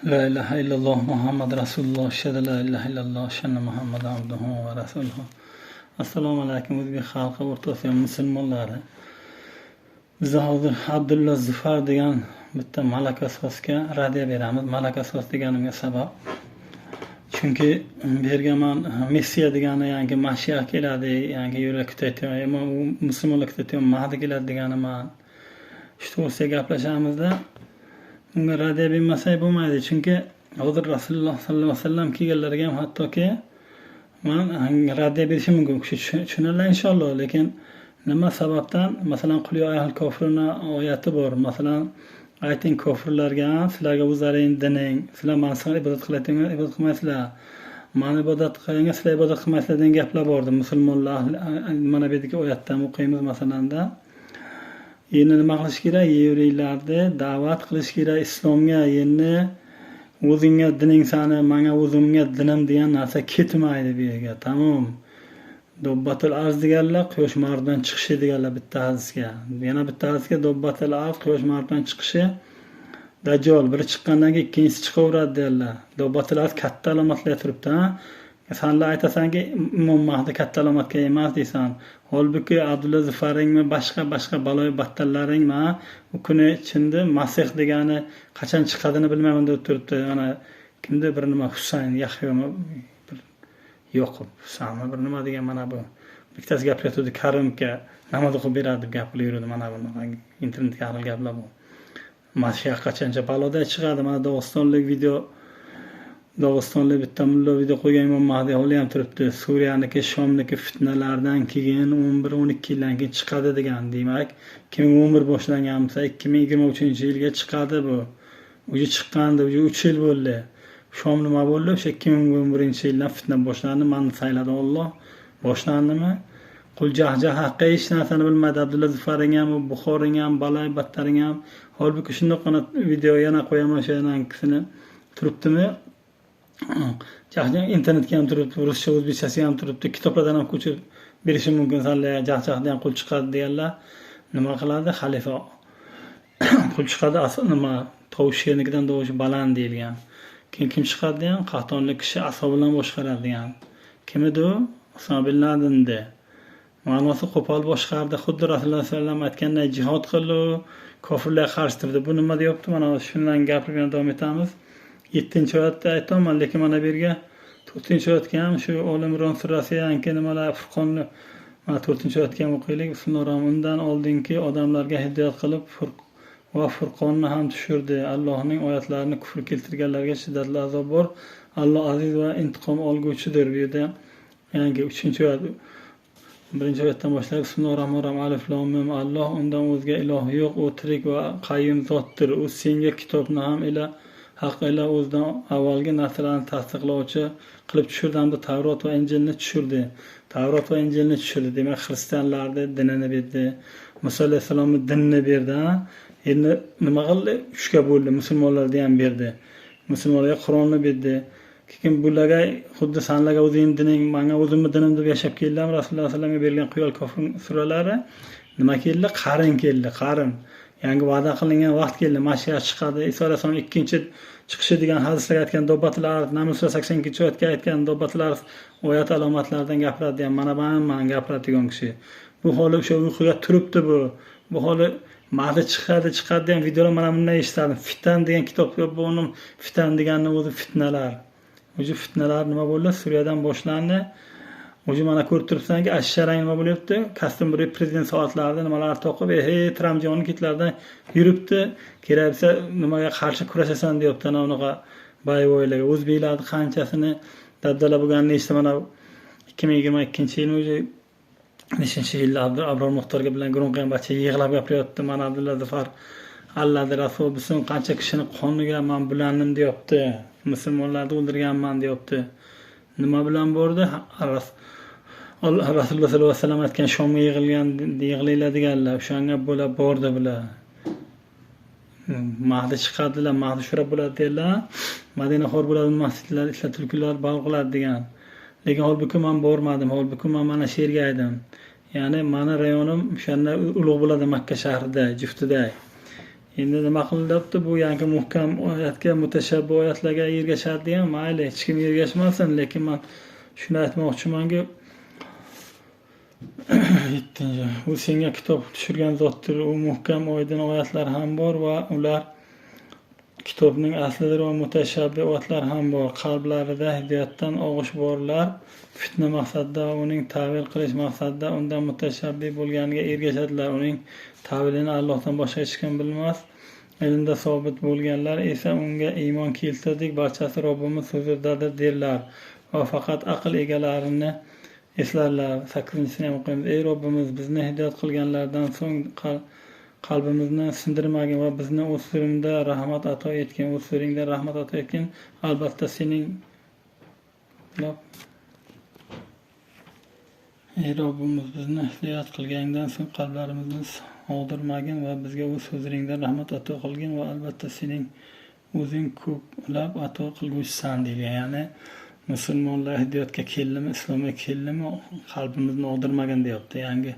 La ilahe illalloh Muhammad Rasululloh aşhadu la ilahe illalloh aşhadu Muhammad abduhu va rasuluhu. Assalomu alaykum o'zbek xalqi o'rtasida musulmonlari. Biz hozir Abdulla Zufar degan bitta malaka asosga raddiya beramiz. Malaka asos deganimga sabab chunki bu yerga men Messiya degani yangi Mashiach keladi, yangi yo'lga kutayotgan, musulmonlar kutayotgan Mahdi keladi degani men shu to'g'risida gaplashamizda unga raddiya bermasak bo'lmaydi, chunki hozir Rasululloh sallallohu alayhi vasallam kelganlarga ham hattoki men raddiya berishim mumkin, tushunarlar inshaalloh. Lekin nima sababdan, masalan, qul ya ayyuhal kofiruna oyati bor. Masalan, ayting kofirlarga, sizlarga o'zlaring dining, sizlar men ibodat qilayotgan ibodat qilmaysizlar, men ibodat qilganga sizlar ibodat qilmaysizlar degan gaplar bordi. Musulmonlar mana bu yerdagi oyatdan o'qiymiz masalanda. Endi nima qilish kerak? Yevreylarni da'vat qilish kerak islomga. Endi o'zingga dining sani, menga o'zimga dinim degan narsa ketmaydi bu yerga. Tamom. Dobbatul arz deganlar quyosh mag'ribdan chiqishi deganlar bitta hadisga. Yana bitta hadisga dobbatul arz quyosh mag'ribdan chiqishi Dajjal biri chiqqandan keyin ikkinchisi chiqaveradi deydilar. Dobbatul arz katta alomatlar turibdi, ha? Senlar aytasanki Imom Mahdi katta alomatga emas deysan. Holbuki Abdulla Zufaringmi, boshqa baloy battallaringmi, u kuni ichinde Masih degani qachon chiqadini bilmayman deb turibdi. Ana kimda bir nima Husayn Yahyomi yo'q, Husaynmi bir nima degan mana bu. Bittasi gapiryapti, Karimga namoz o'qib beradi deb gapirib yurdi. Mana bu internetga hal gaplar bu. Masih qachoncha baloda chiqadi. Mana Dog'istonlik bitta mulla video qo'ygan Imom Mahdi holi ham turibdi. Suriyaniki, Shomniki fitnalardan keyin 11-12 yildan keyin chiqadi degan. Demak, 2011 boshlangan bo'lsa, 2023-yilga chiqadi bu. Uji chiqqandi, uji 3 yil bo'ldi. Shom nima bo'ldi? O'sha 2011-yildan fitna boshlandi. Meni sayladi Alloh. Boshlandimi? Qul jahja haqqa hech narsani bilmaydi. Abdulla Zufaring ham, Buxoring ham, balay battaring ham. Holbuki shundoqqina video yana qo'yaman, o'sha yankisini turibdimi? Jahjan internetga ham turibdi, ruscha, o'zbekchasi ham turibdi. Kitoblardan ham ko'chirib berishim mumkin. Sanlar jahjahdan qul chiqadi deganlar nima qiladi? Xalifa qul chiqadi, asl nima tovushnikidan tovushi baland deyilgan. Keyin kim chiqadi degan? Qahtonlik kishi asob bilan boshqaradi degan. Kim edi u? Usama bin Laden'di. Ma'nosi qo'pol boshqardi. Xuddi Rasululloh sollallohu alayhi vasallam aytganday jihad qildi, kofirlarga qarshi turdi. Bu nima deyapti? Mana shundan gapirib davom etamiz. 7-oyatda aytaman, lekin mana bu yerga 4-oyatga ham shu Olimron surasi yangi nimalar Furqonni mana 4-oyatga ham o'qiylik. Bismillahirrohmanirrohim. Undan oldingi odamlarga hidoyat qilib va Furqonni ham tushirdi. Allohning oyatlarini kufr keltirganlarga shiddatli azob bor. Alloh aziz va intiqom olguvchidir. Bu yerda yangi 3-oyat 1-oyatdan boshlab Bismillahirrohmanirrohim. Alif lam mim. Alloh undan o'zga iloh yo'q, u tirik va qayyum zotdir. U senga kitobni ham haq ila o'zidan avvalgi narsalarni tasdiqlovchi qilib tushirdi hamda Tavrot va Injilni tushirdi. Tavrot va Injilni tushirdi. Demak, xristianlarning dinini berdi. Muso alayhisolamning dinini berdi. Endi nima qildi? 3ga bo'ldi. Musulmonlarga ham berdi. Musulmonlarga Qur'onni berdi. Keyin bularga xuddi sanlarga o'zing dining, menga o'zimni dinim deb yashab keldim. Rasululloh sollallohu alayhi vasallamga berilgan quyol kofir suralari nima keldi? Qarin keldi, qarin. Yangi va'da qilingan vaqt keldi. Mashiach chiqadi. Iso alayhisolam ikkinchi chiqishi degan hadislarga aytgan dobbatlar, Naml 82-oyatga aytgan dobbatlar oyat alomatlaridan gapiradi degan. Mana men gapiradigan kishi. Bu holi o'sha uyquga turibdi bu. Bu holi Mahdi chiqadi degan videolar mana bunday eshitdim. Fitan degan kitobga bo'nim fitan deganning o'zi fitnalar. O'sha fitnalar nima bo'ldi? Suriyadan boshlandi. O'sha mana ko'rib turibsanki, ashsharang nima bo'lyapti? Customary prezident soatlarida nimalar to'qib, Tramjonni kitlardan yuribdi. Kerak bo'lsa nimaga qarshi kurashasan deyapti. Ana unaqa bayvoylarga o'zbeklarning qanchasini dabdala bo'lganini eshitdim. Mana 2022-yil o'sha 5-yilda Abror Muxtorga bilan Gurunqayan bacha yig'lab gapiryapti. Mana Abdulla Zufar Allohning rasuli bilsin qancha kishini qoniga men bulandim deyapti. Musulmonlarni o'ldirganman deyapti. Nima bilan bordi? Rasululloh sollallohu alayhi vasallam aytgan Shomga yig'ilinglar deganlar. O'shanga bo'lib bordi bular. Mahdi chiqadilar, Mahdi shura bo'ladi dedilar. Madina xor bo'ladi, masjidlar, islatulkular bal qiladi degan. Lekin holbuki men bormadim. Holbuki men mana shu yerga aydim. Ya'ni meni rayonim o'shanda ulug' bo'ladi Makka shahrida, juftida. Endi nima qilyapti bu yangi muhkam oyatga, mutashabbih oyatlarga ergashadigan, mayli hech kim ergashmasin, lekin men shuni aytmoqchimanki, 7. U senga kitob tushirgan zotdir. U muhkam oydin oyatlar ham bor va ular kitobning aslidir va mutashabbih oyatlar ham bor. Qalblarida hidoyatdan og'ish borlar, fitna maqsadida va uning ta'vil qilish maqsadida undan mutashabbih bo'lganiga ergashadilar. Uning ta'vilini Allohdan boshqa hech kim bilmas. Ilmda sobit bo'lganlar esa unga iymon keltirdik, barchasi Robbimiz huzuridadir derlar va faqat aql egalarini eslarlar. 8-sini ham o'qiymiz. Ey Robbimiz, bizni hidoyat qilganlardan so'ng qalbimizni sindirmagin va bizni o'z siringda rahmat ato etgin. O'z siringda rahmat ato etgin. Albatta sening Ey Robbimiz, bizni hidoyat qilganingdan so'ng qalblarimizni og'dirmagin va bizga o'z so'zingda rahmat ato qilgin va albatta sening o'zing ko'plab ato qilguvchisan degan. Ya'ni musulmonlar hidoyatga keldimi, islomga keldimi, qalbimizni og'dirmagin deyapti. Yangi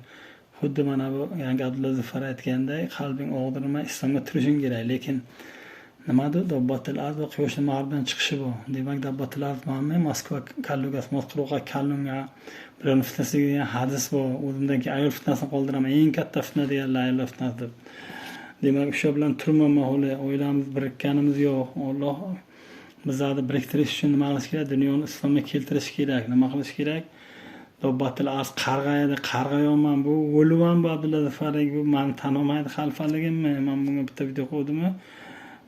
xuddi mana bu yangi Abdulla Zufar aytganday, qalbing og'dirmay islomga turishing kerak. Lekin nimadir dabbatil arz va quyoshning mag'ribidan chiqishi bu. Demak, dabbatil arz mana Moskva kallugas, Moskvaga kallunga bilan fitnasi degan hadis bu. O'zimdagi ayol fitnasini qoldiraman. Eng katta fitna deganlar ayol fitnasi. Demak, o'sha bilan turmama holi, o'ylamiz birikkanimiz yo'q. Alloh bizlarni biriktirish uchun nima qilish kerak? Dunyoni islomga keltirish kerak. Nima qilish kerak? Dabbatil arz qarg'ayapman. Bu o'lvan bu Abdulla Zufarning bu meni tanimaydi xalfaligimmi? Men bunga bitta video qo'ydim.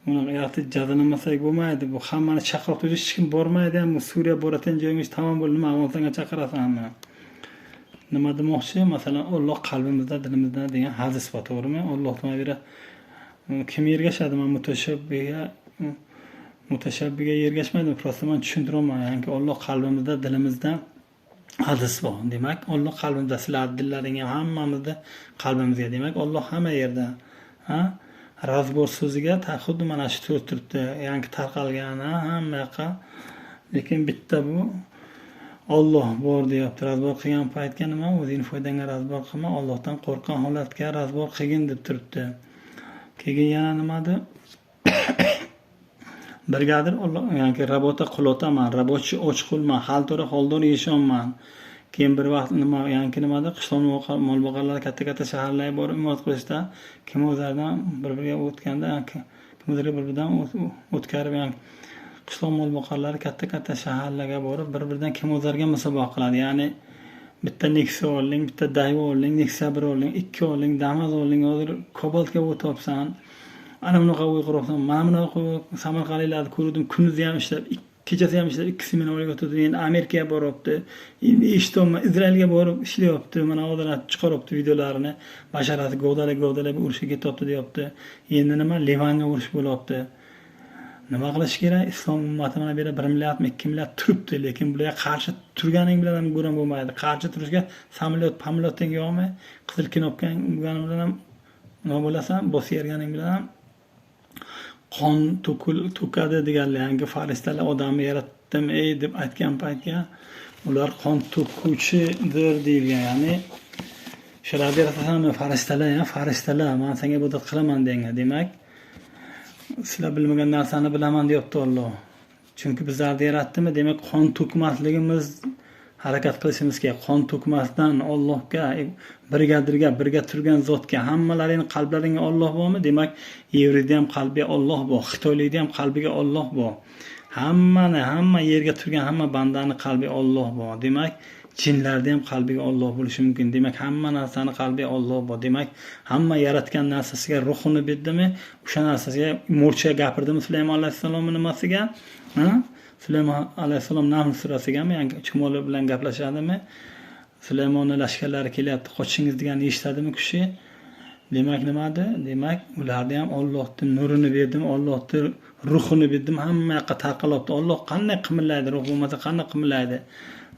Buni yaxshi jazolamasak bo'lmaydi. Bu hammani chaqirib hech kim bormaydi ham. Suriya boratan joyingiz tamom bo'ldi. Nima Afg'onistonga chaqirasanmi? Nima demoqchi? Masalan, Alloh qalbimizda, dilimizda degan hadis bor, to'g'rimi? Alloh taolo kim ergashadi? Men mutashabbiga ergashmaydim. Prosta men tushuntiraman. Ya'ni Alloh qalbimizda, dilimizda hadis bor. Demak, Alloh qalbimizda, sizlar dillaring ham hammamizda qalbimizga. Demak, Alloh hamma yerda. Ha? Razbor so'ziga xuddi mana shu turibdi. Yangi tarqalgan hamma yoqqa. Lekin bitta bu Alloh bor deyapti. Razbor qilgan paytga nima? O'zingni foydangga razbor qilma, Allohdan qo'rqgan holatga razbor qilgin deb turibdi. Keyin yana nimadi? Birgadir Alloh, ya'ni rabota qilotaman, rabochi ochqulman, xaltora holdor yeshonman. Keyin bir vaqt nima, ya'ni nimada qishloq molboqarlar katta shaharlarga borib imorat qilishda kim o'zlaridan bir-biriga o'tganda, kim o'zlariga bir-biridan o'tkarib, ya'ni qishloq molboqarlari katta shaharlarga borib bir-biridan kim o'zlariga musobaqa qiladi. Ya'ni bitta Nexia oling, bitta Daewoo oling, Nexia 1 oling, 2 oling, Damas oling, hozir Cobaltga o'tibsan. Ana bunaqa o'yqiribsan. Mana bunaqa Samarqandliklarni ko'rdim, kunduzi ham ishlab, kechasi ham ishlab, 2 seminarga o'tdi. Endi Amerikaga boryapti. Endi eshitdim, Izraelga borib ishlayapti. Mana hozir chiqaribdi videolarini. Basharasi govdalab urushga ketyapti deyapti. Endi nima Livanga urush bo'lyapti. Nima qilish kerak? Islom ummati mana bu yerda 1 milliardmi, 2 milliard turibdi, lekin bularga qarshi turganing bilan ham ko'ram bo'lmaydi. Qarshi turishga samolyotdan yo'qmi? Qizil knopka bo'lgani bilan ham nima bo'lasan, bosib yerganing bilan ham qon to'kadi deganlar. Yangi farishtalar odamni yaratdim deb aytgan paytga ular qon to'kuvchidir deyilgan. Ya'ni shularga yaratasanmi farishtalar, men senga ibodat qilaman degan. Demak, sizlar bilmagan narsani bilaman deyapti Alloh. Chunki bizlarni yaratdimi? Demak, qon to'kmasligimiz harakat qilishimiz kerak. Qon to'kmasdan Allohga, birga turgan zotga, hammalaringning qalblaringga Alloh bormi? Demak, yevrida ham qalbiga Alloh bor, xitoylikda ham qalbiga Alloh bor. Hamma yerga turgan hamma bandani qalbiga Alloh bor. Demak, jinlarda ham qalbiga Alloh bo'lishi mumkin. Demak, hamma narsani qalbiga Alloh bor. Demak, hamma yaratgan narsasiga ruhini berdimi? O'sha narsasiga mo'rcha gapirdimi Sulaymon alayhisalomning nimasiga? Sulaymon alayhisalom Nahl surasigami, ya'ni chumoli bilan gaplashadimi? Sulaymonning lashkarlari kelyapti, qochishingiz deganini eshitadimi kishi? Demak, nimadi? Demak, ularga ham Allohning nurini berdim, Allohning ruhini berdim, hamma yoqqa tarqalibdi. Alloh qanday qimirlaydi, ruh bo'lmasa qanday qimirlaydi?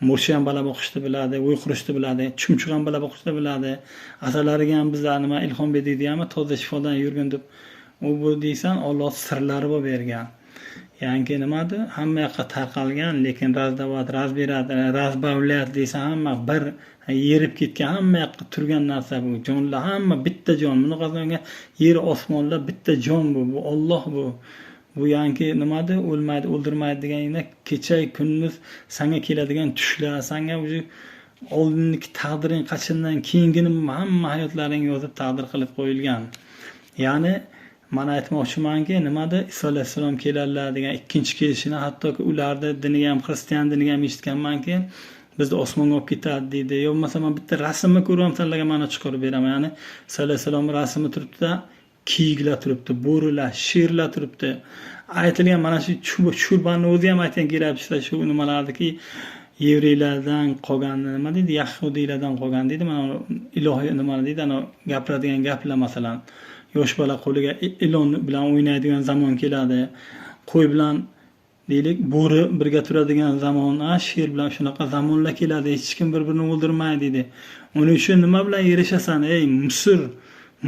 Mo'rcha ham bala boqishni biladi, uy qurishni biladi, chumchuq ham bala boqishni biladi. Asalariga ham bizlar nima ilhom berdik deyapmi? Toza shifodan yurgin deb. U bu deysan, Alloh sirlari bo'lib bergan. yangi nimadi hamma yoqqa tarqalgan, lekin razdavad razberad razbavlat desa hamma bir yerib ketgan, hamma yoqqa turgan narsa bu. Jonlar hamma bitta jon. Bunaqasiga yer osmonlar bitta jon bu. Bu Alloh bu. Bu yangi nimadi o'lmaydi, o'ldirmaydi deganingda kecha kunduz senga keladigan tushlar, senga o'zi oldingi taqdiring qachondan keyingini hamma hayotlaring yozib taqdir qilib qo'yilgan. Ya'ni mana aytmoqchimanki, nimada Iso alayhissalom keladilar degan ikkinchi kelishini, hattoki ularni diniga ham, xristian diniga ham eshitganmanki, bizni osmonga olib ketadi deydi. Yo bo'lmasa men bitta rasmni ko'rib sizlarga mana chiqarib beraman. Ya'ni Iso alayhissalom rasmi turibdi, kiyiklar turibdi, bo'rilar, sherlar turibdi. Aytilgan mana shu churbanni o'zi ham aytgan kelibdi, shu nimalardiki yevreylardan qolgan, nima deydi, yahudiylardan qolgan deydi. Mana ilohiy nima deydi, ana gapiradigan gaplar masalan, yosh bola qo'liga ilon bilan o'ynaydigan zamon keladi. Qo'y bilan deylik, bo'ri birga turadigan zamon, sher bilan shunaqa zamonlar keladi. Hech kim bir-birini o'ldirmaydi deydi. Uning uchun nima bilan erishasan? Ey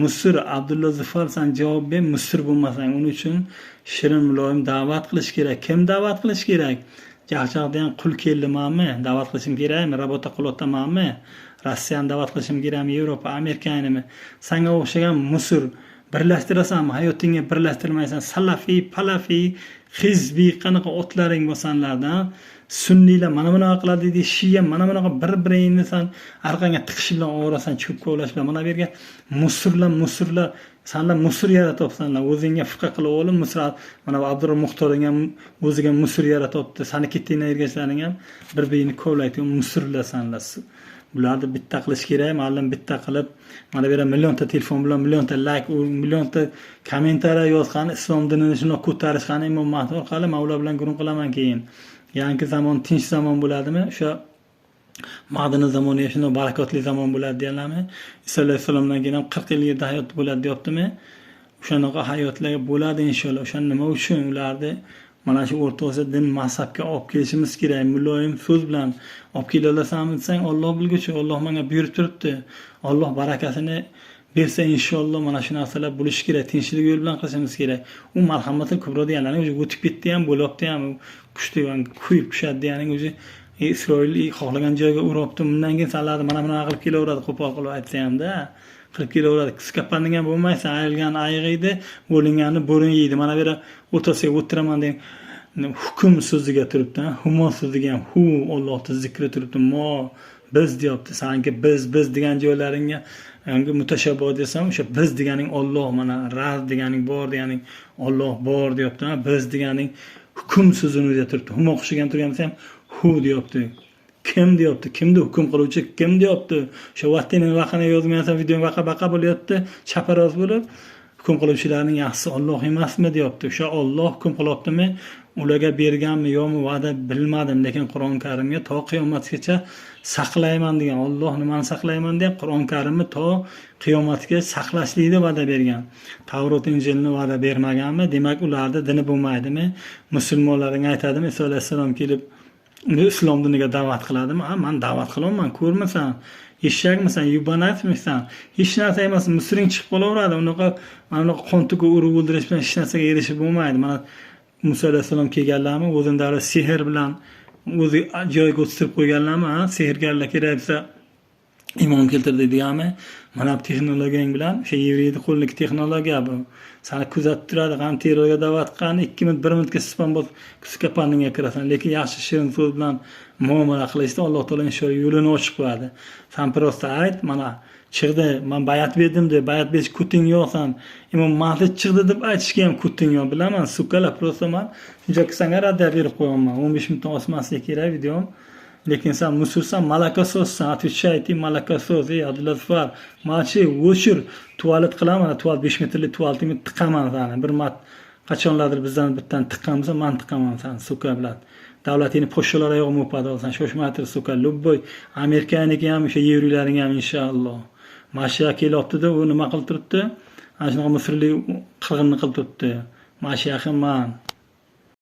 Misr, Abdulla Zufar, sen javob ber, Misr bo'lmasang, uning uchun shirin muloyim da'vat qilish kerak. Kim da'vat qilish kerak? Jahjahdan qul keldimanmi? Da'vat qilishim kerakmi? Rabota qilyapmanmi? Rossiyani da'vat qilishim kerakmi? Yevropa, Amerikanimi? Senga o'xshagan Misr birlashtirasanmi? Hayotingga birlashtirmaysan. Salafiy, palafiy, hizbiy qanaqa otlaring bo'lsanlardan, sunniylar mana bunaqa qiladi deydi, shia mana bunaqa bir-biringni san orqangga tiqish bilan o'rasan, cho'p kovlash bilan. Mana bu yerga Misrlar, sanlar Misr yaratyapsanlar. O'zingga fiqh qilib olib, Misr mana bu Abdurrahmon Muxtorning ham o'ziga Misr yaratyapti. Sani ketdinglar ergashlaring ham bir-biringni kovlaydi, Misrlar sanlar. Bularni bitta qilish kerak, ma'lum bitta qilib, mana bu yerga millionta telefon bilan millionta like, millionta kommentariya yozgan, islom dinini shuni ko'tarishgan Imom Mahdi orqali men ular bilan guruh qilaman keyin. Yangi zamon tinch zamon bo'ladimi? O'sha Mahdini zamoniga shunday barakotli zamon bo'ladi deylarmi? Iso alayhissalomdan keyin ham 40 yil yerda hayot bo'ladi deyaptimi? O'shanaqa hayotlar bo'ladi inshaalloh. O'sha nima uchun ularni mana shu o'rtasida din mazhabga olib kelishimiz kerak. Muloyim so'z bilan olib kela olasanmi desang, Alloh bilguchi, Alloh menga buyurib turibdi. Alloh barakasini bersa inshaalloh mana shu narsalar bo'lishi kerak, tinchlik yo'l bilan qilishimiz kerak. U marhamatul kubro deganlarning o'zi o'tib ketdi ham, bo'lyapti ham, kuchdigan kuyib tushadi deganing o'zi Isroil xohlagan joyga uribdi. Bundan keyin sanlarni mana bunaqa qilib kelaveradi, qo'pol qilib aytsa ham-da. Qilib kelaveradi. Kiskapanning ham bo'lmaysan, ayilgan ayg'iydi, bo'linganni bo'rin yeydi. Mana bu yerda o'rtasiga o'tiraman deb hukm so'ziga turibdi, humo so'ziga ham hu Allohning zikri turibdi. Mo biz deyapti. Sanki biz degan joylaringga yangi mutashabbih desam, o'sha biz deganing Alloh, mana raz deganing bor deganing Alloh bor deyapti. Biz deganing hukm so'zini o'zida turibdi. Humo o'xshagan turgan ham hu deyapti. Kim deyapti? Kimni hukm qiluvchi kim deyapti? O'sha vaqtning vaqtini yozmaysan, video baqa bo'lyapti, chaparoz bo'lib, hukm qiluvchilarning yaxshisi Alloh emasmi deyapti. O'sha Alloh hukm qilyaptimi? Ularga berganmi yo'qmi va'da bilmadim, lekin Qur'on Karimga to qiyomatgacha saqlayman degan. Alloh nimani saqlayman deb Qur'on Karimni to qiyomatga saqlashlikni va'da bergan. Tavrot Injilni va'da bermaganmi? Demak, ularda dini bo'lmaydimi? Musulmonlarga aytadimi, Iso alayhissalom kelib islom diniga da'vat qiladimi? Men da'vat qilaman, ko'rmasan, eshakmisan, yubanatmisan, hech narsa emas, Misring chiqib qolaveradi. Mana qontiga urib o'ldirish bilan hech narsaga erishib bo'lmaydi. Mana Musa alayhissalom kelganlarmi, o'zini davlat sehr bilan o'zi joyiga o'ttirib qo'yganlarmi? Sehrgarlar kerak bo'lsa imom keltirdi deganmi? Mana bu texnologiyang bilan o'sha yevreyni qo'lidagi texnologiya bu. Seni kuzatib turadi, ham terrorga da'vat qilgan, 2 minut 1 minutga spam bosib kiskapanninga kirasan, lekin yaxshi shirin so'z bilan muomala qilishda Alloh taolo inshaalloh yo'lini ochib qo'yadi. Sen prosta ayt, mana chiqdi, men bayat berdim deb, bayat berish kuting yo'qsan, Imom Mahdi chiqdi deb aytishga ham kuting yo'q, bilaman, sukalar prosta men shunchaki senga raddiya berib qo'yaman. 15 minutdan osmaslik kerak videom. Lekin sen musulsan, malaka so'zsan, отвечайте malaka so'z, Abdulla Zufar, machi o'chir, tualet qilaman, tualet 5 metrlik tualetni tiqaman seni. Bir mat qachonlardir bizdan bittan tiqqanmisan, men tiqaman seni, suka bilan. Davlatingni poshshalar oyog'im o'padi, sen shoshmay tur suka, lubboy. Amerikaniki ham, o'sha yevriylaring ham inshaalloh. Mashiya kelyapti-da, u nima qilib turibdi? Ana shunaqa misrlik qirg'inni qilib turibdi. Mashiyahim man.